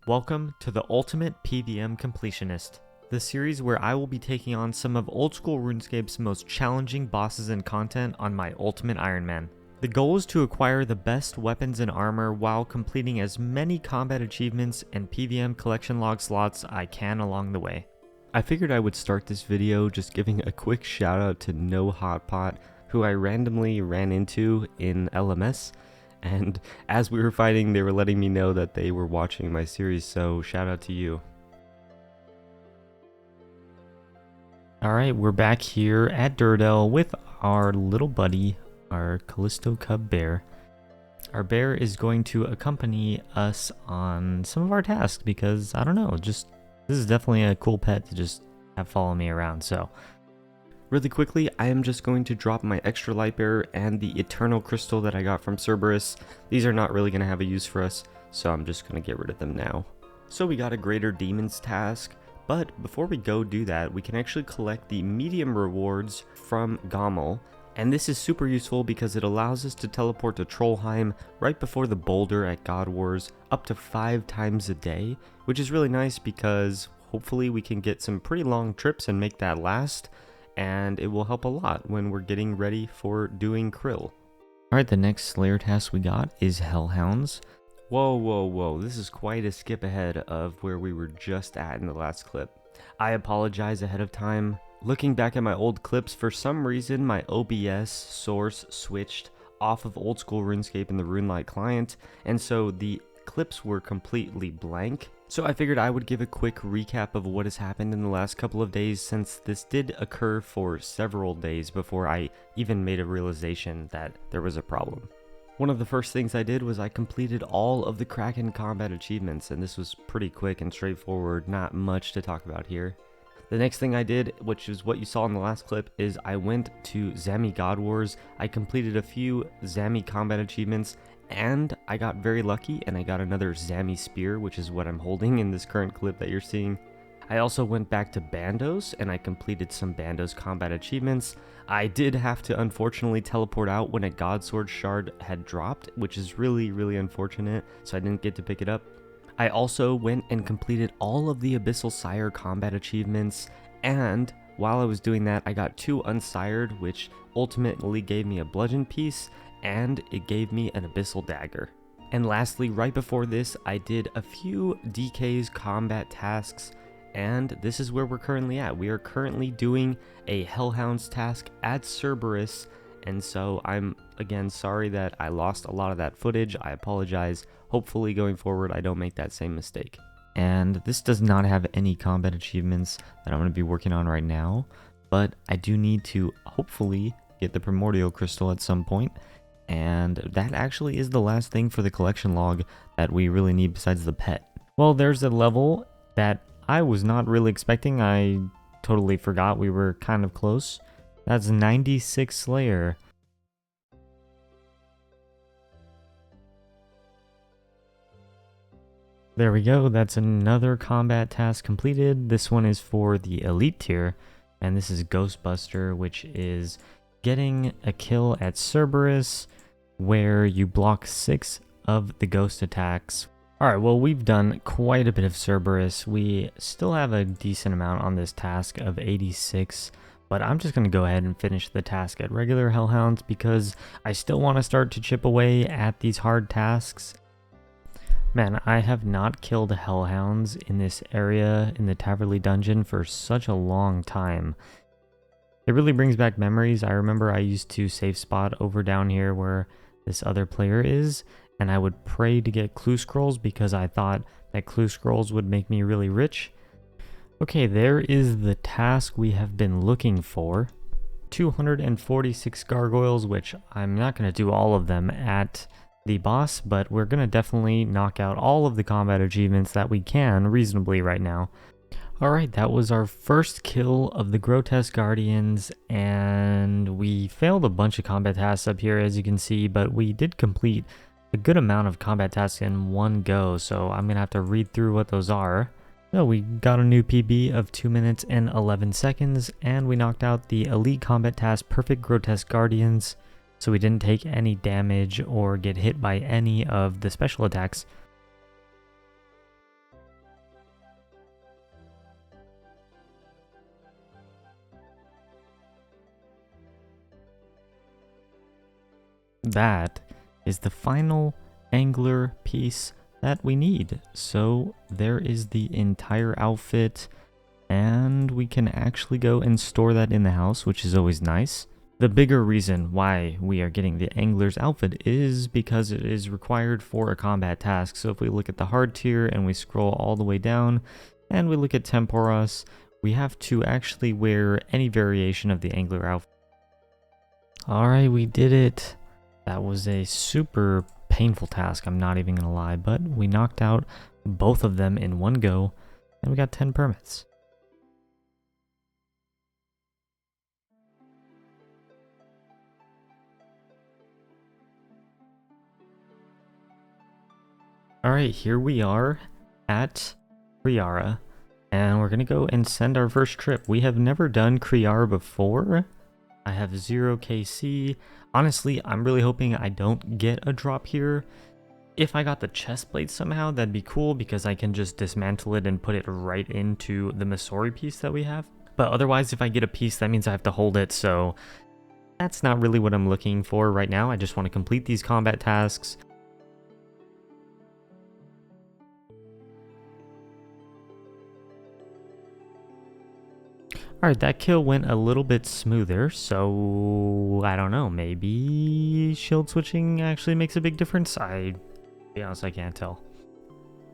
Welcome to the Ultimate PVM Completionist, the series where I will be taking on some of old school RuneScape's most challenging bosses and content on my Ultimate Ironman. The goal is to acquire the best weapons and armor while completing as many combat achievements and PVM collection log slots I can along the way. I figured I would start this video just giving a quick shout out to No Hot Pot, who I randomly ran into in LMS. And as we were fighting, they were letting me know that they were watching my series, so shout out to you. Alright, we're back here at Durdell with our little buddy, our Callisto Cub Bear. Our bear is going to accompany us on some of our tasks because, I don't know, this is definitely a cool pet to just have follow me around, so. Really quickly, I am just going to drop my extra light bearer and the eternal crystal that I got from Cerberus. These are not really going to have a use for us, so I'm just going to get rid of them now. So we got a greater demons task, but before we go do that, we can actually collect the medium rewards from Gommel. And this is super useful because it allows us to teleport to Trollheim right before the boulder at God Wars up to 5 times a day, which is really nice because hopefully we can get some pretty long trips and make that last. And it will help a lot when we're getting ready for doing Krill. Alright, the next Slayer task we got is Hellhounds. Whoa, this is quite a skip ahead of where we were just at in the last clip. I apologize ahead of time. Looking back at my old clips, for some reason my OBS source switched off of old school RuneScape in the RuneLite client, and so the clips were completely blank. So I figured I would give a quick recap of what has happened in the last couple of days, since this did occur for several days before I even made a realization that there was a problem. One of the first things I did was I completed all of the Kraken combat achievements, and this was pretty quick and straightforward, not much to talk about here. The next thing I did, which is what you saw in the last clip, is I went to Zami God Wars. I completed a few Zami combat achievements, and I got very lucky and I got another Zami Spear, which is what I'm holding in this current clip that you're seeing. I also went back to Bandos and I completed some Bandos combat achievements. I did have to unfortunately teleport out when a God Sword shard had dropped, which is really unfortunate, so I didn't get to pick it up. I also went and completed all of the Abyssal Sire combat achievements, and while I was doing that, I got 2 Unsired, which ultimately gave me a bludgeon piece, and it gave me an Abyssal Dagger. And lastly, right before this, I did a few DK's combat tasks, and this is where we're currently at. We are currently doing a Hellhounds task at Cerberus, and so I'm, again, sorry that I lost a lot of that footage. I apologize. Hopefully going forward, I don't make that same mistake. And this does not have any combat achievements that I'm going to be working on right now, but I do need to hopefully get the Primordial Crystal at some point. And that actually is the last thing for the collection log that we really need besides the pet. Well, there's a level that I was not really expecting. I totally forgot we were kind of close. That's 96 Slayer. There we go. That's another combat task completed. This one is for the elite tier, and this is Ghostbuster, which is getting a kill at Cerberus where you block 6 of the ghost attacks. Alright, well, we've done quite a bit of Cerberus. We still have a decent amount on this task of 86, but I'm just going to go ahead and finish the task at regular Hellhounds because I still want to start to chip away at these hard tasks. Man, I have not killed Hellhounds in this area in the Taverley dungeon for such a long time. It really brings back memories. I remember I used to save spot over down here where this other player is, and I would pray to get clue scrolls because I thought that clue scrolls would make me really rich. Okay, there is the task we have been looking for. 246 gargoyles, which I'm not going to do all of them at the boss, but we're going to definitely knock out all of the combat achievements that we can reasonably right now. Alright, that was our first kill of the Grotesque Guardians, and we failed a bunch of combat tasks up here, as you can see, but we did complete a good amount of combat tasks in one go, so I'm going to have to read through what those are. So we got a new PB of 2 minutes and 11 seconds, and we knocked out the Elite Combat Task Perfect Grotesque Guardians, so we didn't take any damage or get hit by any of the special attacks. that is the final angler piece that we need. So there is the entire outfit, and we can actually go and store that in the house, which is always nice. The bigger reason why we are getting the angler's outfit is because it is required for a combat task. So if we look at the hard tier and we scroll all the way down and we look at Tempuras, we have to actually wear any variation of the angler outfit. Alright, we did it. That was a super painful task, I'm not even gonna lie, but we knocked out both of them in one go and we got 10 permits. Alright, here we are at Kree'arra, and we're gonna go and send our first trip. We have never done Kree'arra before. I have 0 KC. Honestly, I'm really hoping I don't get a drop here. If I got the chest plate somehow, that'd be cool because I can just dismantle it and put it right into the Masori piece that we have. But otherwise, if I get a piece, that means I have to hold it, so that's not really what I'm looking for right now. I just want to complete these combat tasks. Alright, that kill went a little bit smoother, so I don't know, maybe shield switching actually makes a big difference? To be honest, I can't tell.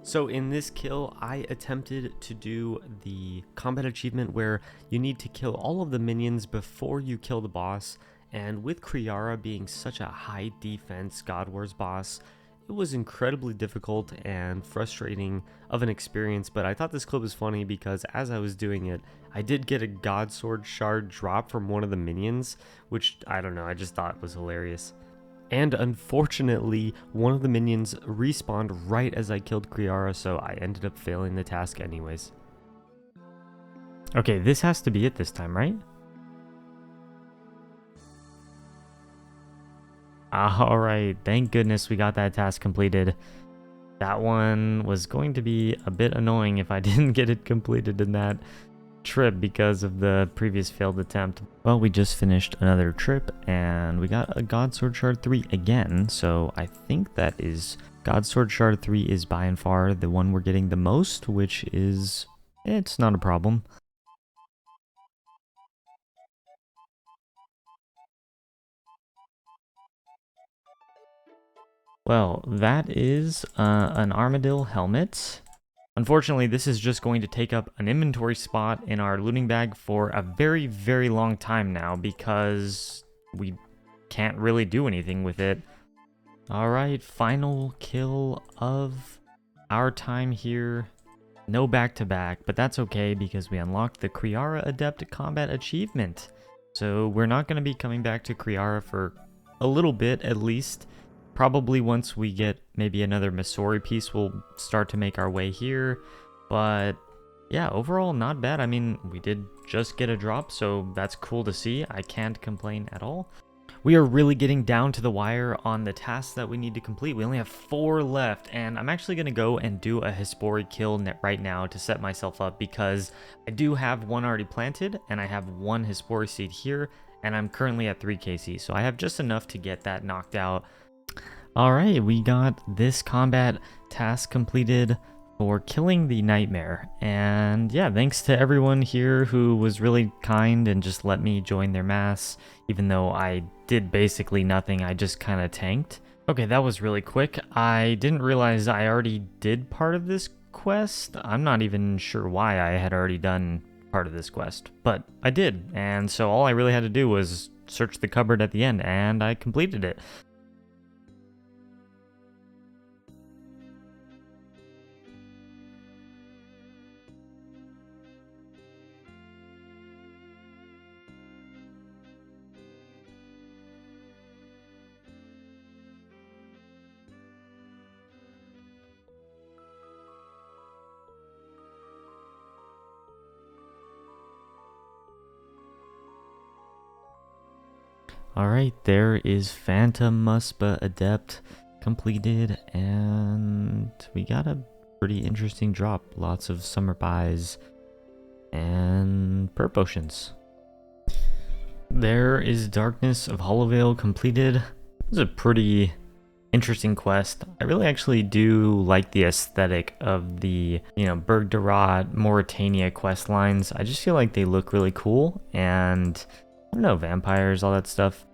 So in this kill, I attempted to do the combat achievement where you need to kill all of the minions before you kill the boss, and with Kree'arra being such a high defense God Wars boss, it was incredibly difficult and frustrating of an experience, but I thought this clip was funny because as I was doing it, I did get a God Sword shard drop from one of the minions, which, I don't know, I just thought was hilarious. And unfortunately, one of the minions respawned right as I killed Kree'arra, so I ended up failing the task anyways. Okay, this has to be it this time, right? Alright, thank goodness we got that task completed. That one was going to be a bit annoying if I didn't get it completed in that trip because of the previous failed attempt. Well, we just finished another trip and we got a God Sword Shard 3 again, so I think that is God Sword Shard 3 is by and far the one we're getting the most, which is, it's not a problem. Well, that is an armadillo helmet. Unfortunately, this is just going to take up an inventory spot in our looting bag for a very, very long time now because we can't really do anything with it. Alright, final kill of our time here. No back-to-back, but that's okay because we unlocked the Kree'arra Adept Combat Achievement. So we're not going to be coming back to Kree'arra for a little bit at least. Probably once we get maybe another Masori piece, we'll start to make our way here. But yeah, overall not bad. I mean, we did just get a drop, so that's cool to see. I can't complain at all. We are really getting down to the wire on the tasks that we need to complete. We only have 4 left, and I'm actually going to go and do a Hespori kill right now to set myself up because I do have one already planted, and I have 1 Hespori seed here, and I'm currently at 3 KC, so I have just enough to get that knocked out. Alright, we got this combat task completed for killing the nightmare, and yeah, thanks to everyone here who was really kind and just let me join their mass, even though I did basically nothing. I just kind of tanked. Okay, that was really quick. I didn't realize I already did part of this quest. I'm not even sure why I had already done part of this quest, but I did, and so all I really had to do was search the cupboard at the end, and I completed it. Alright, there is Phantom Muspa Adept completed, and we got a pretty interesting drop. Lots of summer pies and perp potions. There is Darkness of Hollowvale completed. This is a pretty interesting quest. I really actually do like the aesthetic of the, Berg de Rot, Mauritania quest lines. I just feel like they look really cool, and I don't know, vampires, all that stuff.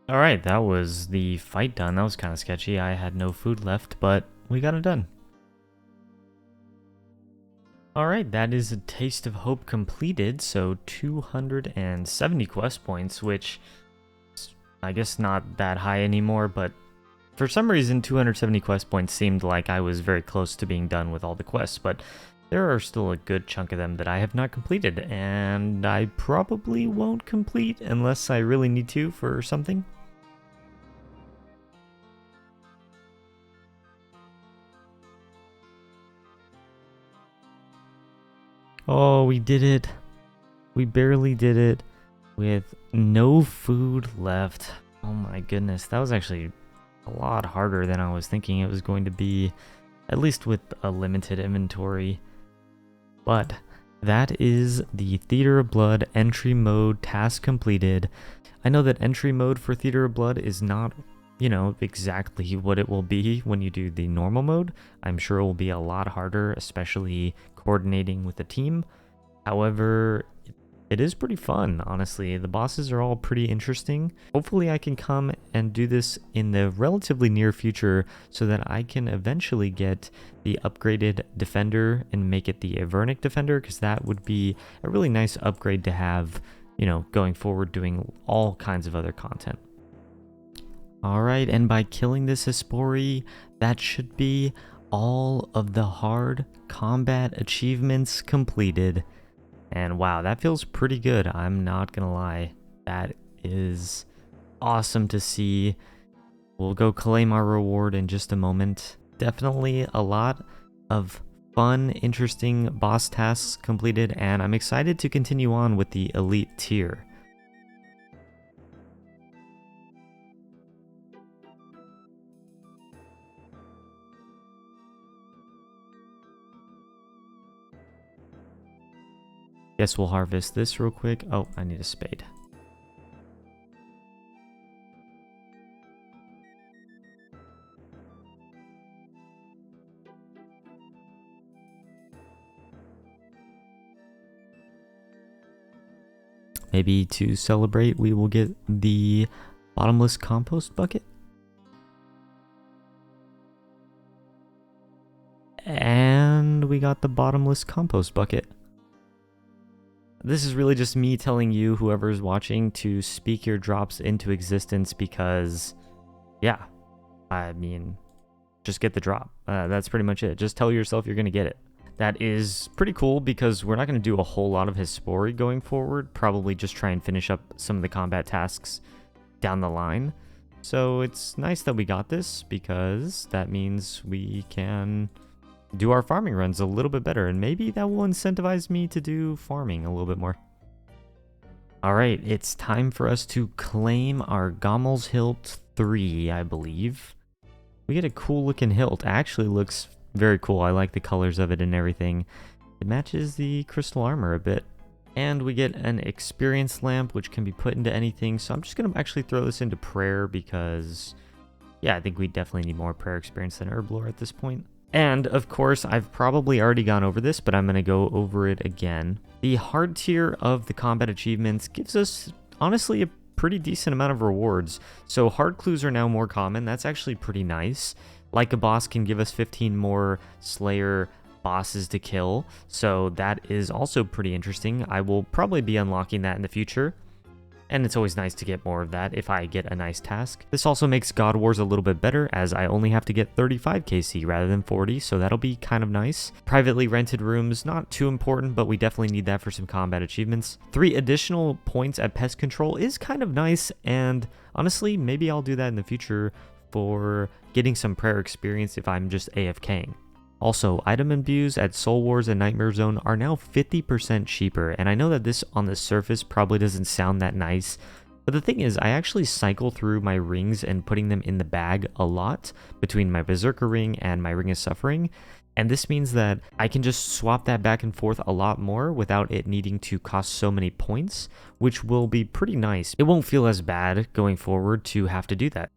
Alright, that was the fight done. That was kind of sketchy. I had no food left, but we got it done. Alright, that is a Taste of Hope completed, so 270 quest points, which is, I guess, not that high anymore, but for some reason 270 quest points seemed like I was very close to being done with all the quests, but there are still a good chunk of them that I have not completed, and I probably won't complete unless I really need to for something. Oh, we did it. We barely did it with no food left. Oh my goodness, that was actually a lot harder than I was thinking it was going to be, at least with a limited inventory. But that is the Theater of Blood entry mode task completed. I know that entry mode for Theater of Blood is not, exactly what it will be when you do the normal mode. I'm sure it will be a lot harder, especially coordinating with the team. However, it is pretty fun, honestly. The bosses are all pretty interesting. Hopefully I can come and do this in the relatively near future so that I can eventually get the upgraded Defender and make it the Avernic Defender, because that would be a really nice upgrade to have, going forward doing all kinds of other content. Alright, and by killing this Hespori, that should be all of the hard combat achievements completed. And wow, that feels pretty good, I'm not gonna lie. That is awesome to see. We'll go claim our reward in just a moment. Definitely a lot of fun, interesting boss tasks completed, and I'm excited to continue on with the elite tier. Guess we'll harvest this real quick. Oh, I need a spade. Maybe to celebrate, we will get the bottomless compost bucket. And we got the bottomless compost bucket. This is really just me telling you, whoever's watching, to speak your drops into existence because, yeah, I mean, just get the drop. That's pretty much it. Just tell yourself you're going to get it. That is pretty cool because we're not going to do a whole lot of Hespori going forward. Probably just try and finish up some of the combat tasks down the line. So it's nice that we got this because that means we can do our farming runs a little bit better, and maybe that will incentivize me to do farming a little bit more. Alright, it's time for us to claim our Gommel's Hilt 3, I believe. We get a cool looking hilt. It actually looks very cool. I like the colors of it and everything. It matches the crystal armor a bit. And we get an experience lamp, which can be put into anything. So I'm just going to actually throw this into prayer because, yeah, I think we definitely need more prayer experience than herblore at this point. And, of course, I've probably already gone over this, but I'm going to go over it again. The hard tier of the combat achievements gives us, honestly, a pretty decent amount of rewards. So hard clues are now more common. That's actually pretty nice. Like a boss can give us 15 more Slayer bosses to kill, so that is also pretty interesting. I will probably be unlocking that in the future, and it's always nice to get more of that if I get a nice task. This also makes God Wars a little bit better, as I only have to get 35 KC rather than 40, so that'll be kind of nice. Privately rented rooms, not too important, but we definitely need that for some combat achievements. 3 additional points at pest control is kind of nice, and honestly, maybe I'll do that in the future for getting some prayer experience if I'm just AFKing. Also, item imbues at Soul Wars and Nightmare Zone are now 50% cheaper, and I know that this on the surface probably doesn't sound that nice, but the thing is, I actually cycle through my rings and putting them in the bag a lot between my Berserker ring and my Ring of Suffering, and this means that I can just swap that back and forth a lot more without it needing to cost so many points, which will be pretty nice. It won't feel as bad going forward to have to do that.